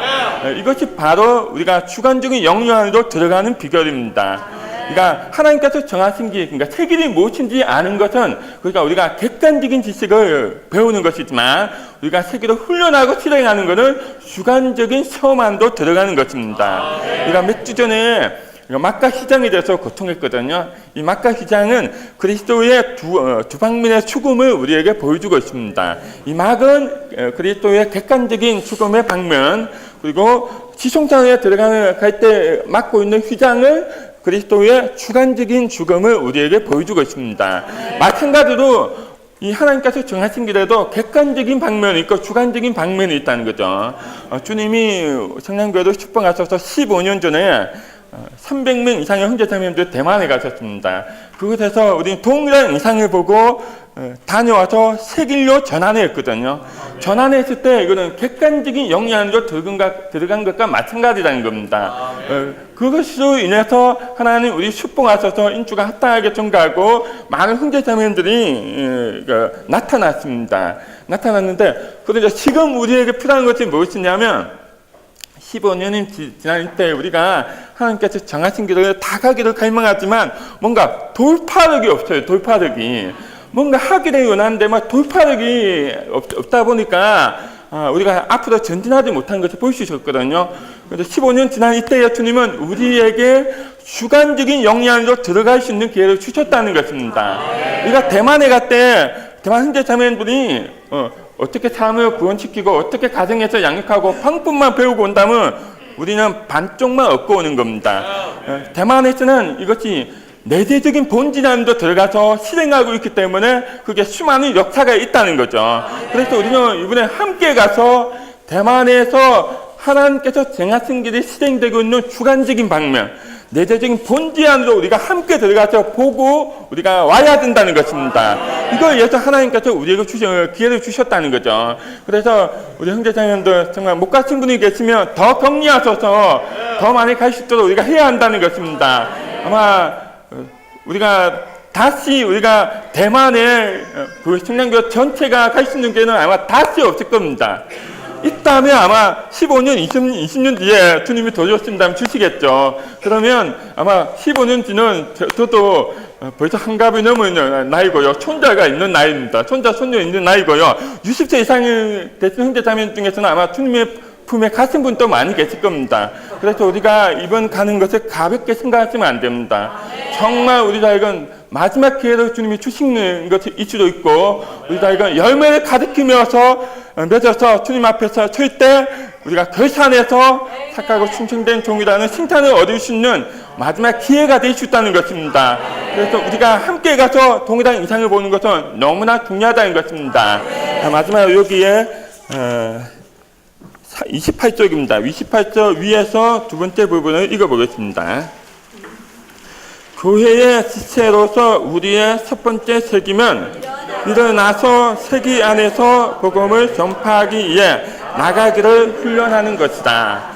이것이 바로 우리가 주관적인 영역 안으로 들어가는 비결입니다. 그러니까 하나님께서 정하신 길, 그러니까 새 길이 무엇인지 아는 것은 그러니까 우리가 객관적인 지식을 배우는 것이지만 우리가 새 길을 훈련하고 실행하는 것은 주관적인 체험 안으로 들어가는 것입니다. 우리가 몇 주 전에 막가 시장에 대해서 고통했거든요. 이 막가 시장은 그리스도의 두 방면의 죽음을 우리에게 보여주고 있습니다. 이 막은 그리스도의 객관적인 죽음의 방면, 그리고 지성장에 들어갈 때 맡고 있는 휘장을 그리스도의 주관적인 죽음을 우리에게 보여주고 있습니다. 마찬가지로 이 하나님께서 정하신 길에도 객관적인 방면이 있고 주관적인 방면이 있다는 거죠. 주님이 성남교회로 축복하셔서 15년 전에 300명 이상의 형제자매님들 대만에 가셨습니다. 그곳에서 우리는 동일한 이상을 보고 다녀와서 새 길로 전환했거든요. 전환했을 때 이거는 객관적인 영향으로 들어간 것과 마찬가지라는 겁니다. 그것으로 인해서 하나님 우리 축복하셔서 인주가 합당하게 전가하고 많은 형제자매님들이 나타났는데 그런데 지금 우리에게 필요한 것이 무엇이냐면 15년이 지난 때 우리가 하나님께서 정하신 길을 다 가기를 갈망하지만 뭔가 돌파력이 없어요. 돌파력이. 뭔가 하기를 원하는데 막 돌파력이 없다 보니까 우리가 앞으로 전진하지 못한 것을 볼 수 있었거든요. 그래서 15년 지난 이때에 주님은 우리에게 주관적인 영향으로 들어갈 수 있는 기회를 주셨다는 것입니다. 우리가 대만에 갈 때 대만 형제 자매들이 어떻게 삶을 구원시키고 어떻게 가정에서 양육하고 방법만 배우고 온다면 우리는 반쪽만 얻고 오는 겁니다. 대만에서는 이것이 내재적인 본질 안으로 들어가서 실행하고 있기 때문에 그게 수많은 역사가 있다는 거죠. 그래서 우리는 이번에 함께 가서 대만에서 하나님께서 정하신 길이 실행되고 있는 주관적인 방면, 내재적인 본질 안으로 우리가 함께 들어가서 보고 우리가 와야 된다는 것입니다. 이걸 위해서 하나님께서 우리에게 기회를 주셨다는 거죠. 그래서 우리 형제자매님들 정말 못 가신 분이 계시면 더 격려하셔서 더 많이 갈 수 있도록 우리가 해야 한다는 것입니다. 아마 우리가 대만에 그 성량교 전체가 갈 수 있는 기회는 아마 다시 없을 겁니다. 있다면 아마 15년, 20년 뒤에 주님이 더 주신다면 주시겠죠. 그러면 아마 15년 뒤는 저도 벌써 한갑이 넘은 나이고요. 손자가 있는 나이입니다. 손자, 손녀 있는 나이고요. 60세 이상이 되신 형제자매 중에서는 아마 주님의 품에 가신 분도 많이 계실 겁니다. 그래서 우리가 이번 가는 것을 가볍게 생각하시면 안 됩니다. 정말 우리 자식은 마지막 기회를 주님이 주시는 것일 수도 있고, 우리 자식은 열매를 가득히면서 맺어서 주님 앞에서 설 때 우리가 결산해서 착하고 충성된 종이라는 칭찬을 얻을 수 있는 마지막 기회가 될 수 있다는 것입니다. 그래서 우리가 함께 가서 동일한 이상을 보는 것은 너무나 중요하다는 것입니다. 마지막으로 여기에 28쪽입니다. 28쪽 위에서 두 번째 부분을 읽어보겠습니다. 교회의 지체로서 우리의 첫 번째 책임은 일어나서 세계 안에서 복음을 전파하기 위해 나가기를 훈련하는 것이다.